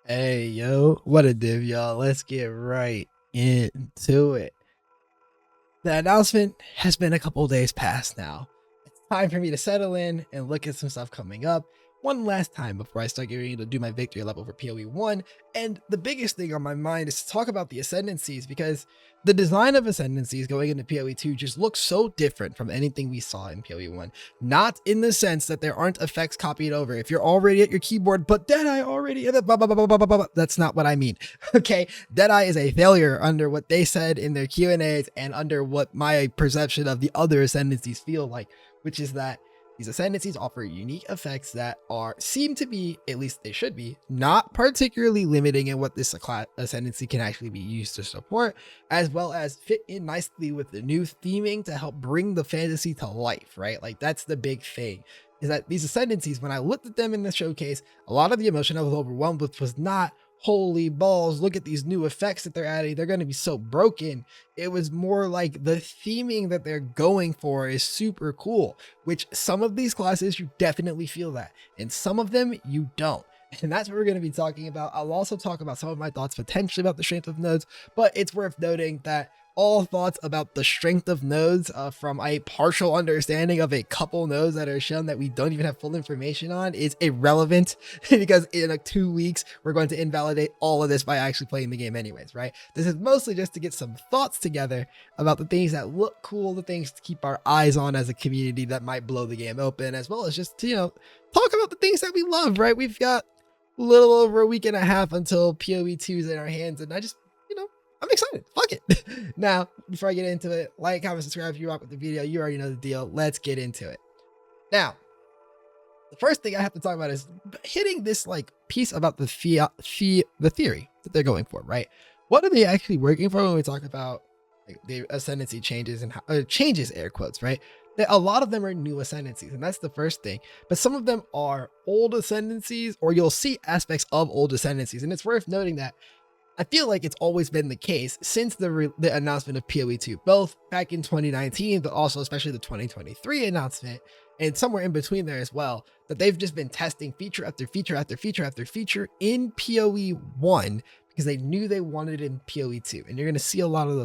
Hey, yo, what a div, y'all. Let's get right into it. The announcement has been a couple days past now. It's time for me to settle in and look at some stuff coming up one last time before I start getting to do my victory level for PoE 1. And the biggest thing on my mind is to talk about the Ascendencies, because the design of Ascendencies going into PoE 2 just looks so different from anything we saw in PoE 1. Not in the sense that there aren't effects copied over. If you're already at your keyboard, but Deadeye already, that's not what I mean. Okay, Deadeye is a failure under what they said in their Q&As and under what my perception of the other Ascendencies feel like, which is that these Ascendencies offer unique effects that seem to be, at least they should be, not particularly limiting in what this Ascendancy can actually be used to support, as well as fit in nicely with the new theming to help bring the fantasy to life, right? Like, that's the big thing, is that these Ascendancies, when I looked at them in the showcase, a lot of the emotion I was overwhelmed with was not, holy balls, look at these new effects that they're adding, they're going to be so broken. It was more like the theming that they're going for is super cool, which some of these classes you definitely feel that, and some of them you don't. And that's what we're going to be talking about. I'll also talk about some of my thoughts potentially about the strength of nodes, but it's worth noting that all thoughts about the strength of nodes from a partial understanding of a couple nodes that are shown that we don't even have full information on is irrelevant because in like 2 weeks, we're going to invalidate all of this by actually playing the game anyways, right? This is mostly just to get some thoughts together about the things that look cool, the things to keep our eyes on as a community that might blow the game open, as well as just to, talk about the things that we love, right? We've got a little over a week and a half until PoE 2's in our hands, and I'm excited. Fuck it. Now, before I get into it, like, comment, subscribe if you rock with the video. You already know the deal. Let's get into it. Now, the first thing I have to talk about is hitting this like piece about the theory that they're going for, right? What are they actually working for when we talk about like, the ascendancy changes and changes, air quotes, right? A lot of them are new ascendancies, and that's the first thing. But some of them are old ascendancies, or you'll see aspects of old ascendancies, and it's worth noting that I feel like it's always been the case since the announcement of PoE 2, both back in 2019, but also especially the 2023 announcement, and somewhere in between there as well, that they've just been testing feature after feature after feature after feature in PoE 1 because they knew they wanted it in PoE 2. And you're going to see a lot of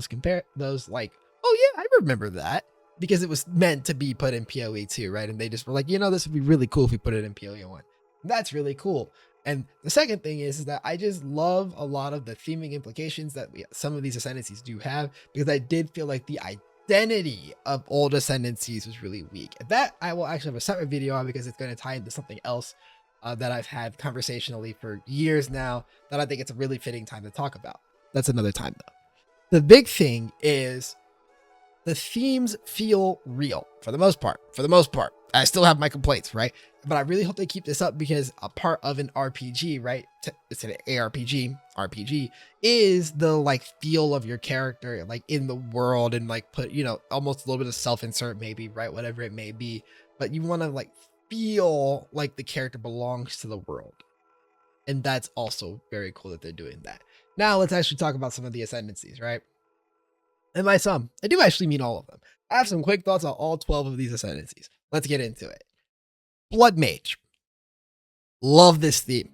those like, oh yeah, I remember that, because it was meant to be put in PoE 2, right? And they just were like, this would be really cool if we put it in PoE 1. That's really cool. And the second thing is that I just love a lot of the theming implications that some of these ascendancies do have, because I did feel like the identity of old ascendancies was really weak. And that I will actually have a separate video on, because it's going to tie into something else that I've had conversationally for years now that I think it's a really fitting time to talk about. That's another time though. The big thing is the themes feel real for the most part. I still have my complaints, right? But I really hope they keep this up, because a part of an RPG, right? It's an RPG is the like feel of your character, like in the world, and like put, almost a little bit of self-insert maybe, right? Whatever it may be. But you want to like feel like the character belongs to the world. And that's also very cool that they're doing that. Now let's actually talk about some of the ascendancies, right? And by some, I do actually mean all of them. I have some quick thoughts on all 12 of these ascendancies. Let's get into it. Blood Mage. Love this theme.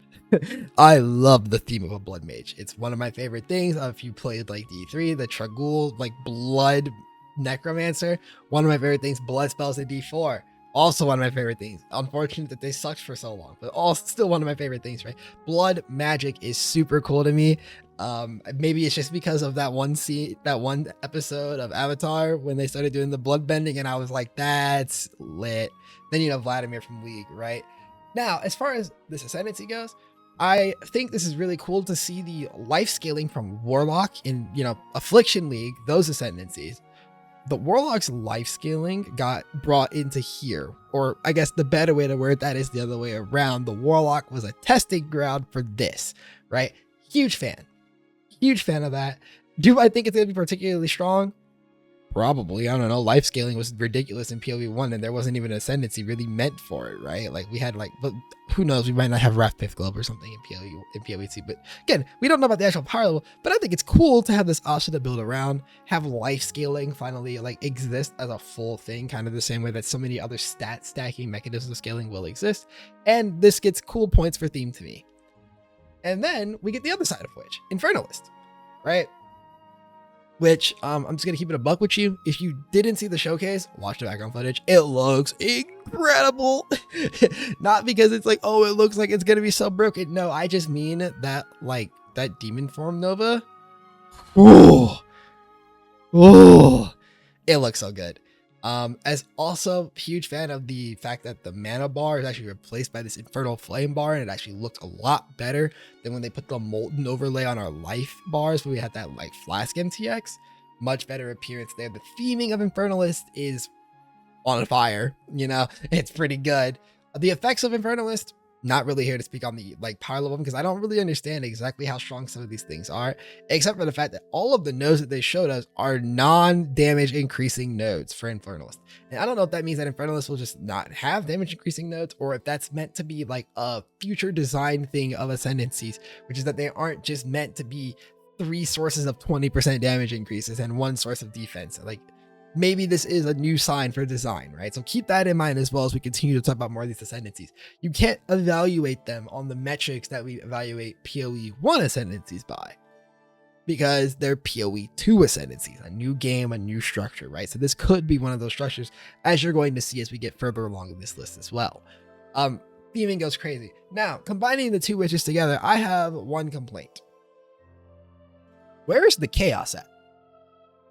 I love the theme of a Blood Mage. It's one of my favorite things. If you played like D3, the Tragul, like Blood Necromancer, one of my favorite things. Blood spells in D4, also one of my favorite things. Unfortunate that they sucked for so long, but all still one of my favorite things, right? Blood magic is super cool to me. Maybe it's just because of that one episode of Avatar when they started doing the blood bending, and I was like, that's lit. Then Vladimir from League, right? Now, as far as this ascendancy goes, I think this is really cool to see the life scaling from Warlock in Affliction League, those ascendancies. The Warlock's life scaling got brought into here, or I guess the better way to word that is the other way around. The Warlock was a testing ground for this, right? Huge fan of that. Do I think it's gonna be particularly strong? Probably. I don't know. Life scaling was ridiculous in PoE 1, and there wasn't even an ascendancy really meant for it, right? Like we had but who knows? We might not have Wrath Pith Globe or something in PoE 2. But again, we don't know about the actual power level. But I think it's cool to have this option to build around, have life scaling finally like exist as a full thing, kind of the same way that so many other stat stacking mechanisms of scaling will exist. And this gets cool points for theme to me. And then we get the other side of which, Infernalist, right? Which I'm just gonna keep it a buck with you. If you didn't see the showcase, watch the background footage. It looks incredible. Not because it's like, oh, it looks like it's gonna be so broken. No, I just mean that like that demon form Nova. Oh, it looks so good. As also huge fan of the fact that the mana bar is actually replaced by this infernal flame bar, and it actually looked a lot better than when they put the molten overlay on our life bars, where we had that like flask MTX. Much better appearance there. The theming of Infernalist is on fire, you know, it's pretty good. The effects of Infernalist, not really here to speak on the like power level, because I don't really understand exactly how strong some of these things are, except for the fact that all of the nodes that they showed us are non-damage increasing nodes for Infernalist. And I don't know if that means that Infernalist will just not have damage increasing nodes, or if that's meant to be like a future design thing of Ascendencies, which is that they aren't just meant to be 3 sources of 20% damage increases and 1 source of defense. Like, maybe this is a new sign for design, right? So keep that in mind as well as we continue to talk about more of these Ascendencies. You can't evaluate them on the metrics that we evaluate PoE 1 Ascendencies by, because they're PoE 2 Ascendencies, a new game, a new structure, right? So this could be one of those structures, as you're going to see as we get further along in this list as well. Theming goes crazy. Now, combining the 2 witches together, I have one complaint. Where is the chaos at?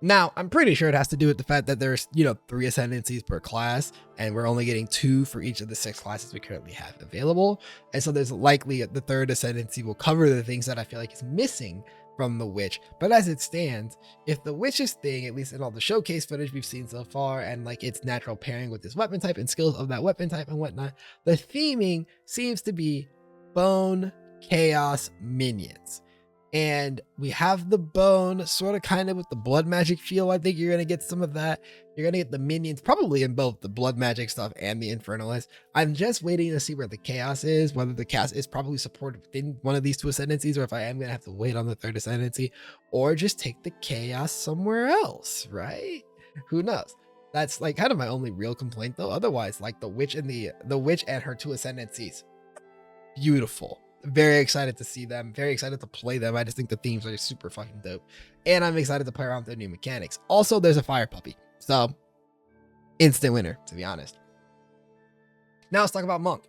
Now, I'm pretty sure it has to do with the fact that there's, 3 Ascendencies per class, and we're only getting 2 for each of the 6 classes we currently have available. And so there's likely the 3rd Ascendancy will cover the things that I feel like is missing from the Witch. But as it stands, if the Witch's thing, at least in all the showcase footage we've seen so far, and like its natural pairing with this weapon type and skills of that weapon type and whatnot, the theming seems to be bone, chaos, minions. And we have the bone sort of kind of with the blood magic feel. I think you're going to get some of that. You're going to get the minions probably in both the blood magic stuff and the Infernalist. I'm just waiting to see where the chaos is, whether the chaos is probably supported within one of these 2 Ascendancies, or if I am going to have to wait on the 3rd Ascendancy, or just take the chaos somewhere else, right? Who knows? That's like kind of my only real complaint though. Otherwise, like the witch and the witch and her 2 Ascendancies, beautiful. Very excited to see them, very excited to play them. I just think the themes are super fucking dope, and I'm excited to play around with their new mechanics. Also, there's a fire puppy, so instant winner, to be honest. Now let's talk about Monk.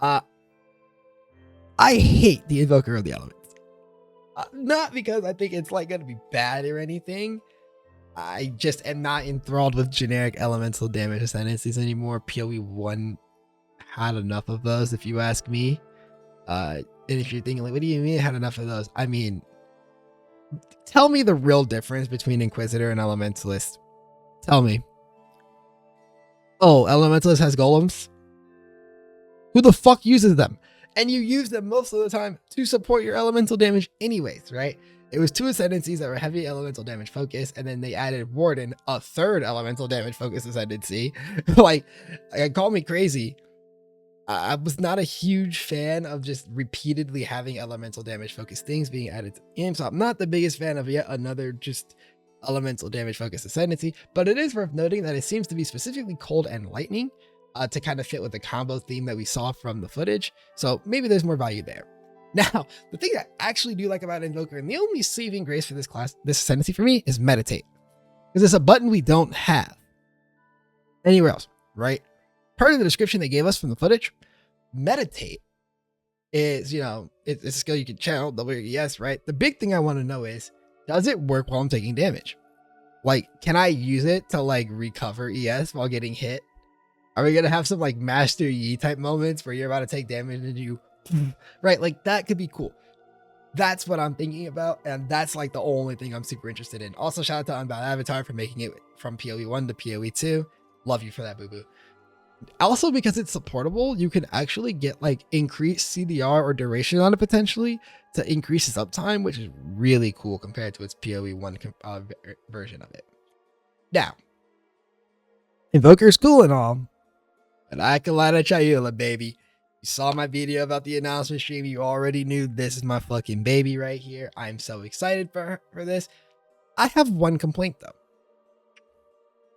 I hate the Invoker of the Elements, not because I think it's like gonna be bad or anything. I just am not enthralled with generic elemental damage ascendancies anymore. PoE 1 had enough of those, if you ask me. And if you're thinking like, what do you mean had enough of those? I mean, tell me the real difference between Inquisitor and Elementalist. Tell me. Oh, Elementalist has golems? Who the fuck uses them? And you use them most of the time to support your elemental damage anyways, right? It was 2 Ascendancies that were heavy elemental damage focus, and then they added Warden, a 3rd elemental damage focus Ascendancy. Like, call me crazy. I was not a huge fan of just repeatedly having elemental damage focused things being added to the game, so I'm not the biggest fan of yet another just elemental damage focused Ascendancy, but it is worth noting that it seems to be specifically cold and lightning to kind of fit with the combo theme that we saw from the footage, so maybe there's more value there. Now, the thing I actually do like about Invoker, and the only saving grace for this class, this Ascendancy for me, is Meditate, because it's a button we don't have anywhere else, right? Part of the description they gave us from the footage, Meditate is, it's a skill you can channel, WES, right? The big thing I want to know is, does it work while I'm taking damage? Like, can I use it to like recover ES while getting hit? Are we going to have some like Master Yi type moments where you're about to take damage and you, right? Like that could be cool. That's what I'm thinking about. And that's like the only thing I'm super interested in. Also, shout out to Unbound Avatar for making it from PoE 1 to PoE 2. Love you for that, boo-boo. Also, because it's supportable, you can actually get like increased CDR or duration on it potentially to increase its uptime, which is really cool compared to its PoE 1 version of it. Now, Invoker's cool and all, but I can light a Chayula, baby. You saw my video about the announcement stream. You already knew this is my fucking baby right here. I'm so excited for this. I have one complaint though.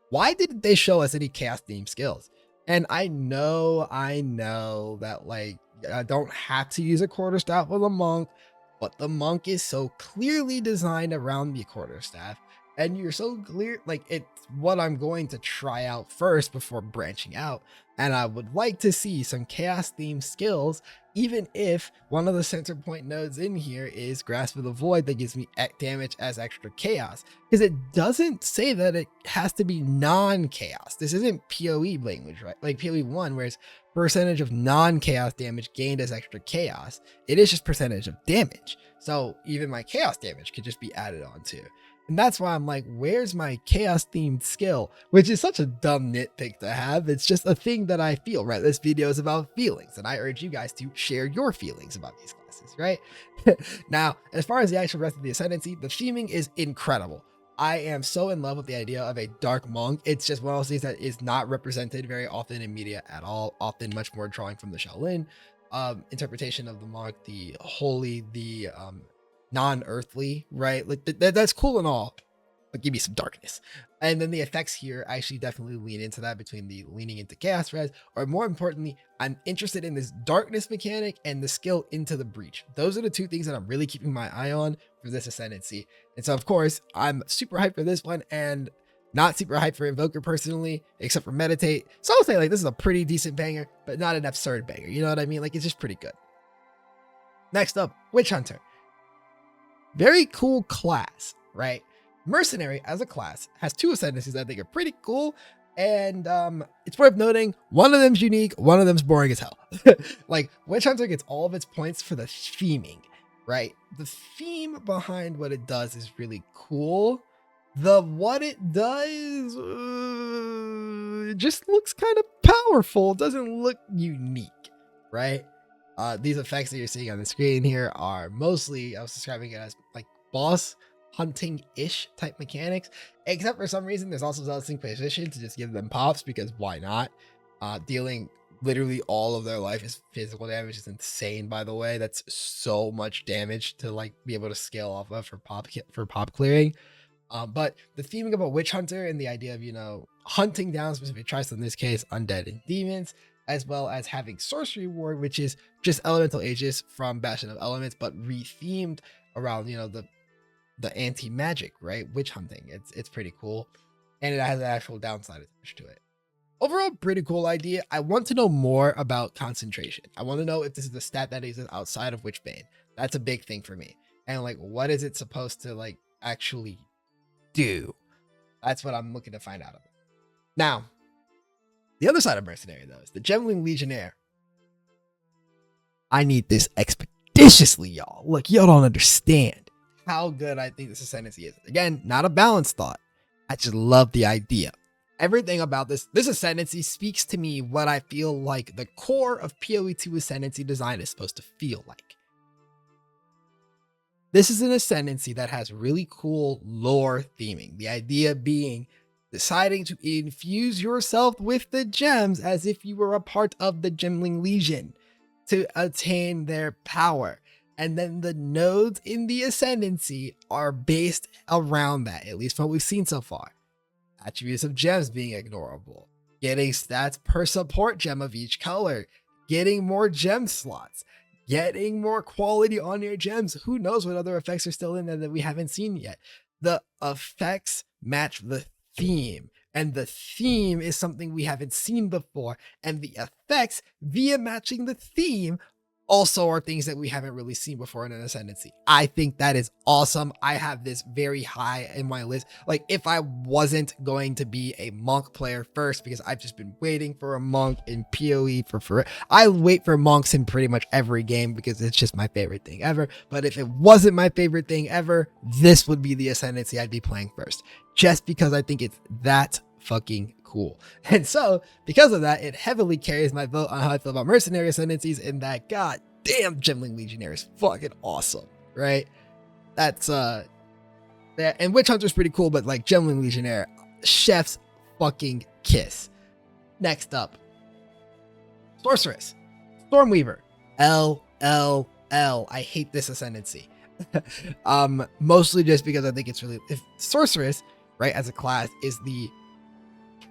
Why didn't they show us any chaos themed skills? And I know that like I don't have to use a quarterstaff with a monk, but the monk is so clearly designed around the quarterstaff, and you're so clear, like, it's what I'm going to try out first before branching out. And I would like to see some chaos themed skills, even if one of the center point nodes in here is Grasp of the Void that gives me damage as extra chaos, because it doesn't say that it has to be non-chaos. This isn't PoE language, right? Like PoE 1, where it's percentage of non-chaos damage gained as extra chaos. It is just percentage of damage. So even my chaos damage could just be added on to. And that's why I'm like, where's my chaos themed skill? Which is such a dumb nitpick to have. It's just a thing that I feel, right? This video is about feelings, and I urge you guys to share your feelings about these classes, right? Now, as far as the actual rest of the Ascendancy, the theming is incredible. I am so in love with the idea of a dark monk. It's just one of those things that is not represented very often in media at all. Often much more drawing from the Shaolin interpretation of the monk, the holy, the non-earthly, right? Like that's cool and all, but give me some darkness. And then the effects here actually definitely lean into that, between the leaning into chaos res, or more importantly, I'm interested in this darkness mechanic and the skill into the breach. Those are the two things that I'm really keeping my eye on for this Ascendancy. And so of course I'm super hyped for this one, and not super hyped for Invoker personally, except for Meditate. So I'll say, like, this is a pretty decent banger, but not an absurd banger. You know what I mean? Like, it's just pretty good. Next up, Witch Hunter. Very cool class, right? Mercenary as a class has two Ascendancies that I think are pretty cool. And it's worth noting, one of them's unique, one of them's boring as hell. Like, Witch Hunter gets all of its points for the theming, right? The theme behind what it does is really cool. What it does it just looks kind of powerful. It doesn't look unique, right? These effects that you're seeing on the screen here are mostly, I was describing it as like boss hunting-ish type mechanics, except for some reason there's also Zealots in position to just give them pops, because why not? Dealing literally all of their life is physical damage is insane, by the way. That's so much damage to like be able to scale off of for pop clearing. But the theming of a witch hunter and the idea of, you know, hunting down specific tries, in this case undead and demons, as well as having sorcery ward, which is just elemental aegis from Bastion of Elements, but re-themed around, you know, the anti-magic, right? Witch hunting. It's pretty cool. And it has an actual downside attached to it. Overall, pretty cool idea. I want to know more about concentration. I want to know if this is a stat that exists outside of Witchbane. That's a big thing for me. And like, what is it supposed to like actually do? That's what I'm looking to find out of. Now, the other side of Mercenary, though, is the Gemling Legionnaire. I need this expeditiously, y'all. Look, y'all don't understand how good I think this Ascendancy is. Again, not a balanced thought. I just love the idea. Everything about this Ascendancy speaks to me what I feel like the core of PoE 2 Ascendancy design is supposed to feel like. This is an Ascendancy that has really cool lore theming. The idea being deciding to infuse yourself with the gems as if you were a part of the Gemling Legion to attain their power. And then the nodes in the Ascendancy are based around that, at least from what we've seen so far. Attributes of gems being ignorable, getting stats per support gem of each color, getting more gem slots, getting more quality on your gems. Who knows what other effects are still in there that we haven't seen yet. The effects match the theme, and the theme is something we haven't seen before, and the effects via matching the theme also are things that we haven't really seen before in an Ascendancy. I think that is awesome. I have this very high in my list. Like, if I wasn't going to be a monk player first, because I've just been waiting for a monk in PoE for I wait for monks in pretty much every game because it's just my favorite thing ever. But if it wasn't my favorite thing ever, this would be the Ascendancy I'd be playing first, just because I think it's that fucking cool. And so because of that, it heavily carries my vote on how I feel about Mercenary Ascendancies, and that god damn Gemling Legionnaire is fucking awesome, right? That's that, and Witch Hunter's pretty cool, but like Gemling Legionnaire, chef's fucking kiss. Next up, Sorceress, Stormweaver, LLL. I hate this Ascendancy. Mostly just because I think it's really, if Sorceress, right, as a class is the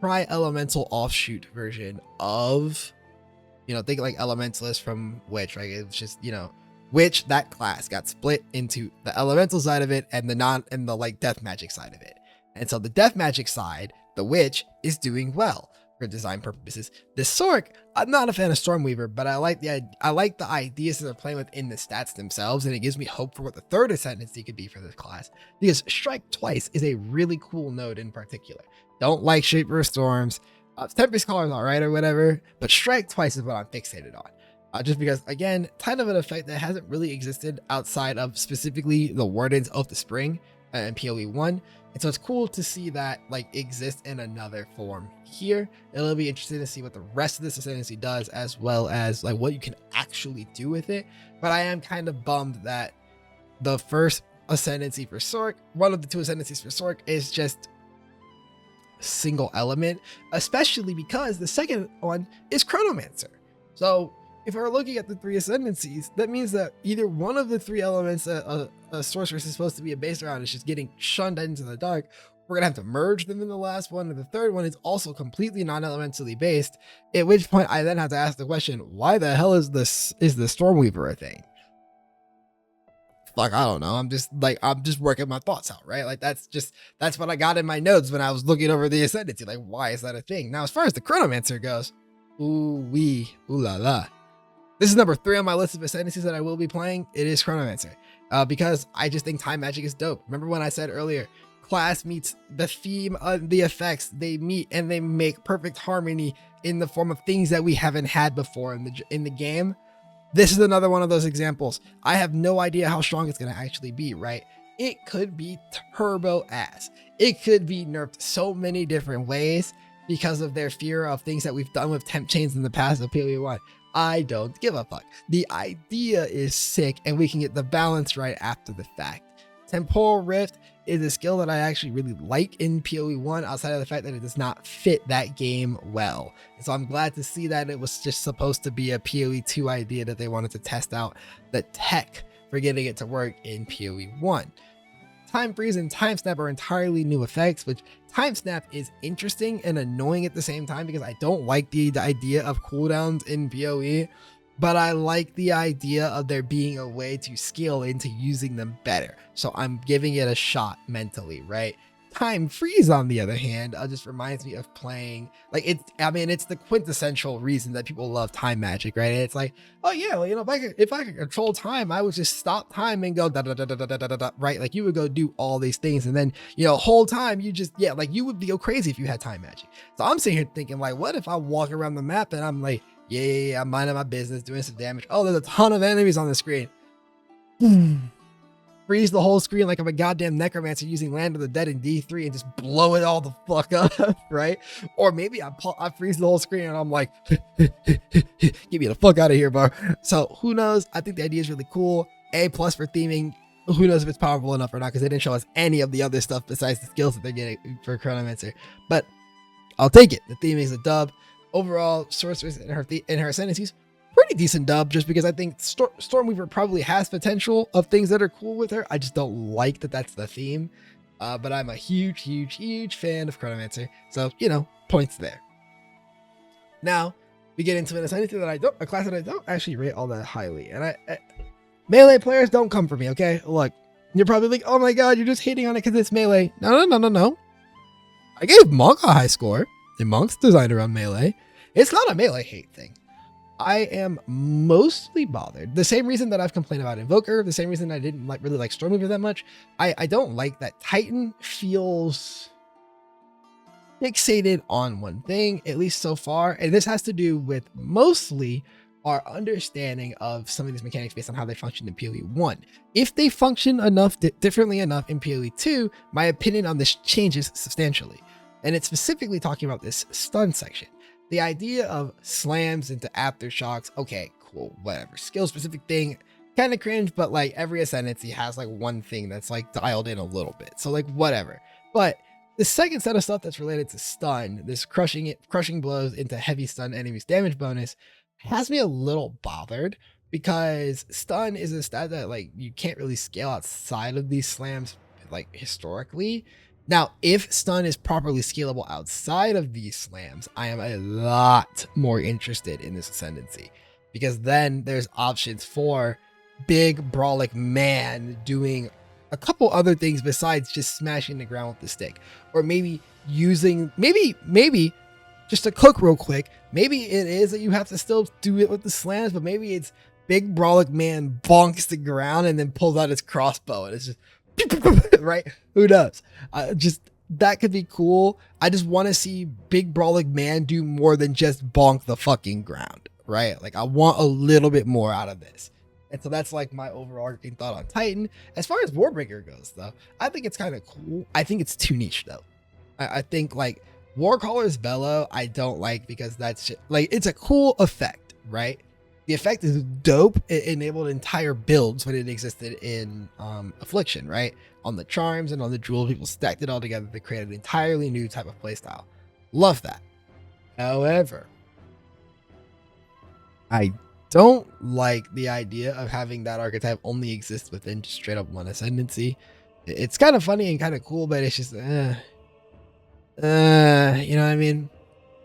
tri-elemental offshoot version of You know, think like Elementalist from Witch, right? It's just, you know, Witch, that class got split into the elemental side of it and the like death magic side of it. And so the death magic side, the Witch, is doing well for design purposes. The Sorc, I'm not a fan of Stormweaver, but I like the ideas that they're playing with in the stats themselves, and it gives me hope for what the third Ascendancy could be for this class. Because Strike Twice is a really cool node in particular. Don't like Shaper Storms. Tempest Caller is alright or whatever, but Strike Twice is what I'm fixated on. Just because, again, kind of an effect that hasn't really existed outside of specifically the Wardens of the Spring and PoE 1. And so it's cool to see that like exist in another form here. It'll be interesting to see what the rest of this Ascendancy does, as well as like what you can actually do with it. But I am kind of bummed that the first Ascendancy for Sorc, one of the two Ascendancies for Sorc, is just single element, especially because the second one is Chronomancer. So if we're looking at the three Ascendancies, that means that either one of the three elements that a Sorceress is supposed to be based around is just getting shunned into the dark. We're gonna have to merge them in the last one, and the third one is also completely non-elementally based, at which point I then have to ask the question, why the hell is the Stormweaver a thing? Like, I don't know. I'm just working my thoughts out, right? Like that's what I got in my notes when I was looking over the Ascendancy. Like, why is that a thing? Now, as far as the Chronomancer goes, ooh la la. This is number 3 on my list of Ascendancies that I will be playing. It is Chronomancer, because I just think time magic is dope. Remember when I said earlier, class meets the theme of the effects, they meet and they make perfect harmony in the form of things that we haven't had before in the game. This is another one of those examples. I have no idea how strong it's going to actually be, right? It could be turbo ass. It could be nerfed so many different ways because of their fear of things that we've done with temp chains in the past of PoE 1. I don't give a fuck. The idea is sick, and we can get the balance right after the fact. Temporal Rift is a skill that I actually really like in PoE 1, outside of the fact that it does not fit that game well. And so I'm glad to see that it was just supposed to be a PoE 2 idea that they wanted to test out the tech for getting it to work in PoE 1. Time Freeze and Time Snap are entirely new effects, which Time Snap is interesting and annoying at the same time because I don't like the idea of cooldowns in PoE, but I like the idea of there being a way to scale into using them better. So I'm giving it a shot mentally, right? Time Freeze, on the other hand, just reminds me of playing, like, it's the quintessential reason that people love time magic, right? It's like, oh yeah, well, you know, if I could control time, I would just stop time and go da da da da da da da da, right? Like, you would go do all these things, and then, you know, whole time you just, yeah, like, you would go crazy if you had time magic. So I'm sitting here thinking, like, what if I walk around the map and I'm like, yeah, I'm minding my business, doing some damage. Oh, there's a ton of enemies on the screen. Freeze the whole screen like I'm a goddamn necromancer using Land of the Dead in D3 and just blow it all the fuck up, right? Or maybe I freeze the whole screen and I'm like, get me the fuck out of here, bro. So who knows? I think the idea is really cool. A+ for theming. Who knows if it's powerful enough or not, because they didn't show us any of the other stuff besides the skills that they're getting for Chronomancer. But I'll take it. The theming is a dub. Overall, Sorceress and her Ascendancies, pretty decent dub, just because I think Stormweaver probably has potential of things that are cool with her. I just don't like that that's the theme. But I'm a huge fan of Chronomancer. So, you know, points there. Now, we get into an Ascendancy that a class that I don't actually rate all that highly. And melee players, don't come for me, okay? Look, you're probably like, oh my god, you're just hating on it because it's melee. No. I gave Monk a high score. And Monk's designed around melee. It's not a melee hate thing. I am mostly bothered. The same reason that I've complained about Invoker, the same reason I didn't really like Stormweaver that much. I don't like that Titan feels fixated on one thing, at least so far. And this has to do with mostly our understanding of some of these mechanics based on how they function in PoE 1. If they function differently enough in PoE 2, my opinion on this changes substantially. And it's specifically talking about this stun section. The idea of slams into aftershocks, okay, cool, whatever. Skill specific thing, kind of cringe, but like every Ascendancy has like one thing that's like dialed in a little bit. So like whatever. But the second set of stuff that's related to stun, this crushing blows into heavy stun enemies damage bonus, has me a little bothered, because stun is a stat that like you can't really scale outside of these slams like historically. Now, if stun is properly scalable outside of these slams, I am a lot more interested in this ascendancy, because then there's options for big brawlic man doing a couple other things besides just smashing the ground with the stick, or maybe using maybe just to cook real quick. Maybe it is that you have to still do it with the slams, but maybe it's big brawlic man bonks the ground and then pulls out his crossbow and it's just right? Who knows? Just that could be cool. I just want to see big brawling man do more than just bonk the fucking ground, right? Like I want a little bit more out of this. And so that's like my overarching thought on Titan. As far as Warbreaker goes, though, I think it's kind of cool. I think it's too niche, though. I think like Warcaller's Bellow, I don't like because that's just, like, it's a cool effect, right? The effect is dope. It enabled entire builds when it existed in Affliction, right? On the charms and on the jewels, people stacked it all together to create an entirely new type of playstyle. Love that. However, I don't like the idea of having that archetype only exist within just straight up one ascendancy. It's kind of funny and kind of cool, but it's just, you know what I mean?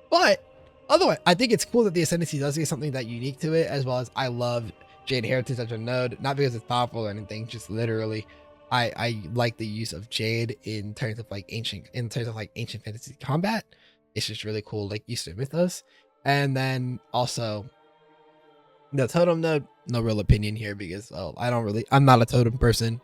But otherwise, I think it's cool that the Ascendancy does get something that unique to it, as well as I love Jade Heritage as a node, not because it's powerful or anything, just literally I like the use of Jade in terms of like ancient fantasy combat. It's just really cool, like Eastern mythos. And then also the totem node, no real opinion here because I'm not a totem person.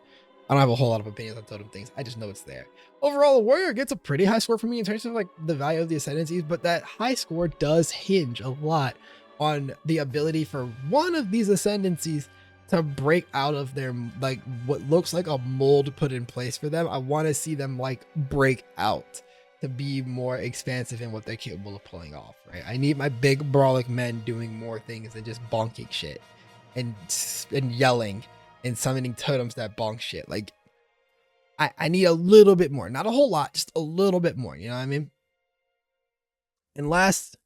I don't have a whole lot of opinions on totem things. I just know it's there. Overall, the warrior gets a pretty high score for me in terms of like the value of the ascendancies, but that high score does hinge a lot on the ability for one of these ascendancies to break out of their, like, what looks like a mold put in place for them. I want to see them like break out to be more expansive in what they're capable of pulling off, right? I need my big brawlic men doing more things than just bonking shit and yelling and summoning totems that bonk shit. Like, I need a little bit more, not a whole lot, just a little bit more, you know what I mean? And last,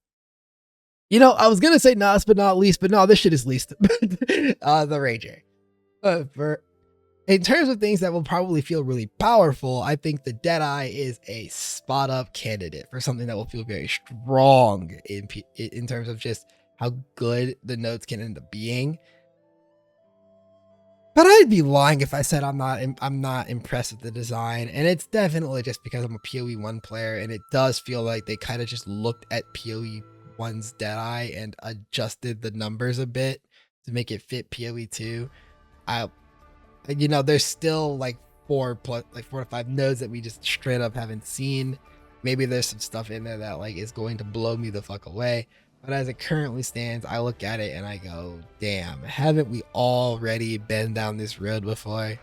I was gonna say last but not least, but no, this shit is least. The Ranger. In terms of things that will probably feel really powerful, I think the Deadeye is a spot up candidate for something that will feel very strong in terms of just how good the nodes can end up being. But I'd be lying if I said I'm not impressed with the design, and it's definitely just because I'm a PoE 1 player, and it does feel like they kind of just looked at PoE 1's Deadeye and adjusted the numbers a bit to make it fit PoE 2. There's still like 4 to 5 nodes that we just straight up haven't seen. Maybe there's some stuff in there that like is going to blow me the fuck away. But as it currently stands, I look at it and I go, damn, haven't we already been down this road before?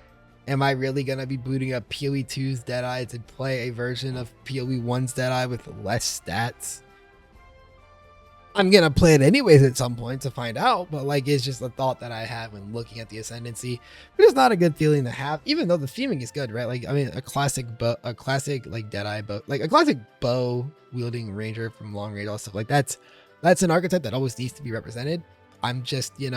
Am I really going to be booting up PoE 2's Deadeye to play a version of PoE 1's Deadeye with less stats? I'm going to play it anyways at some point to find out, but like, it's just a thought that I have when looking at the Ascendancy. But it's not a good feeling to have, even though the theming is good, right? Like, I mean, a classic like Deadeye bow, like a classic bow wielding ranger from long range, all stuff like that's an archetype that always needs to be represented. I'm just, ew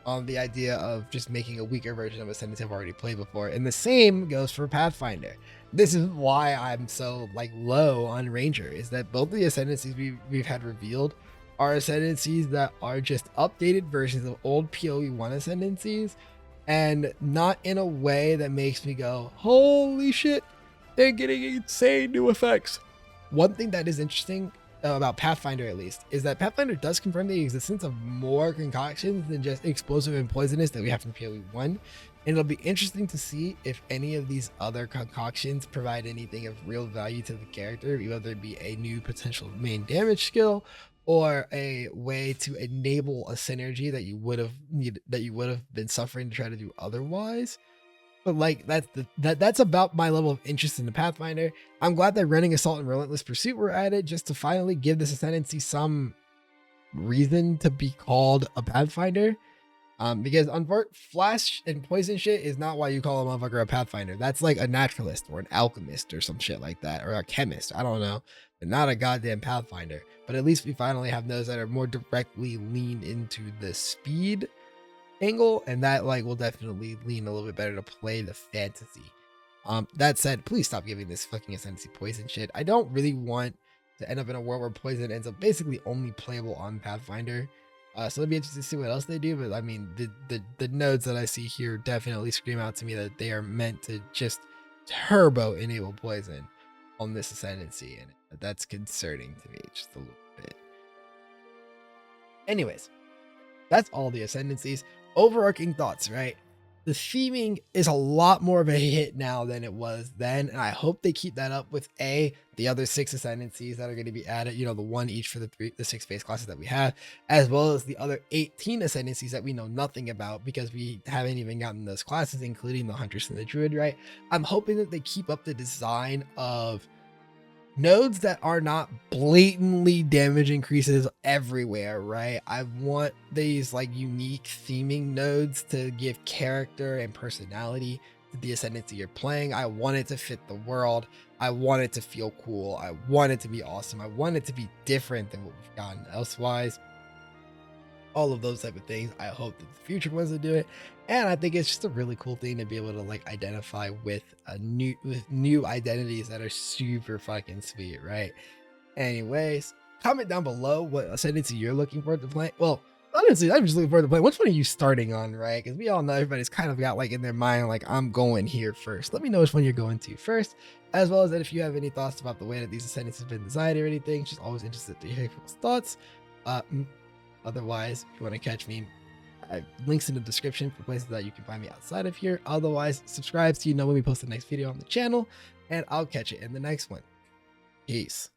on the idea of just making a weaker version of Ascendancy I've already played before. And the same goes for Pathfinder. This is why I'm so like low on Ranger, is that both the Ascendancies we've had revealed are Ascendancies that are just updated versions of old PoE 1 Ascendancies, and not in a way that makes me go, holy shit, they're getting insane new effects. One thing that is interesting about Pathfinder, at least, is that Pathfinder does confirm the existence of more concoctions than just explosive and poisonous that we have from PoE 1. And it'll be interesting to see if any of these other concoctions provide anything of real value to the character, whether it be a new potential main damage skill or a way to enable a synergy that you would have been suffering to try to do otherwise. But like that's about my level of interest in the Pathfinder. I'm glad that running Assault and Relentless Pursuit were added just to finally give this Ascendancy some reason to be called a Pathfinder. Because flash and poison shit is not why you call a motherfucker a Pathfinder. That's like a naturalist or an alchemist or some shit like that, or a chemist. I don't know, but not a goddamn Pathfinder. But at least we finally have those that are more directly leaned into the speed angle, and that like will definitely lean a little bit better to play the fantasy. That said, please stop giving this fucking Ascendancy poison shit. I don't really want to end up in a world where poison ends up basically only playable on Pathfinder. So it'll be interesting to see what else they do, but I mean, the nodes that I see here definitely scream out to me that they are meant to just turbo enable poison on this Ascendancy, and that's concerning to me just a little bit. Anyways, that's all the Ascendancies. Overarching thoughts, right? The theming is a lot more of a hit now than it was then, and I hope they keep that up with the other 6 Ascendancies that are going to be added, you know, the one each for the 6 base classes that we have, as well as the other 18 Ascendancies that we know nothing about because we haven't even gotten those classes, including the Huntress and the Druid, right? I'm hoping that they keep up the design of nodes that are not blatantly damage increases everywhere, right? I want these like unique theming nodes to give character and personality to the Ascendancy you're playing. I want it to fit the world. I want it to feel cool. I want it to be awesome. I want it to be different than what we've gotten elsewise. All of those type of things. I hope that the future ones will do it, and I think it's just a really cool thing to be able to like identify with new identities that are super fucking sweet, right? Anyways, comment down below what Ascendancy you're looking forward to play. Well, honestly, I'm just looking forward to play. Which one are you starting on, right? Because we all know everybody's kind of got like in their mind like, I'm going here first. Let me know which one you're going to first, as well as that if you have any thoughts about the way that these Ascendancies have been designed or anything. Just always interested to hear people's thoughts. Otherwise, if you want to catch me, I have links in the description for places that you can find me outside of here. Otherwise, subscribe so you know when we post the next video on the channel, and I'll catch you in the next one. Peace.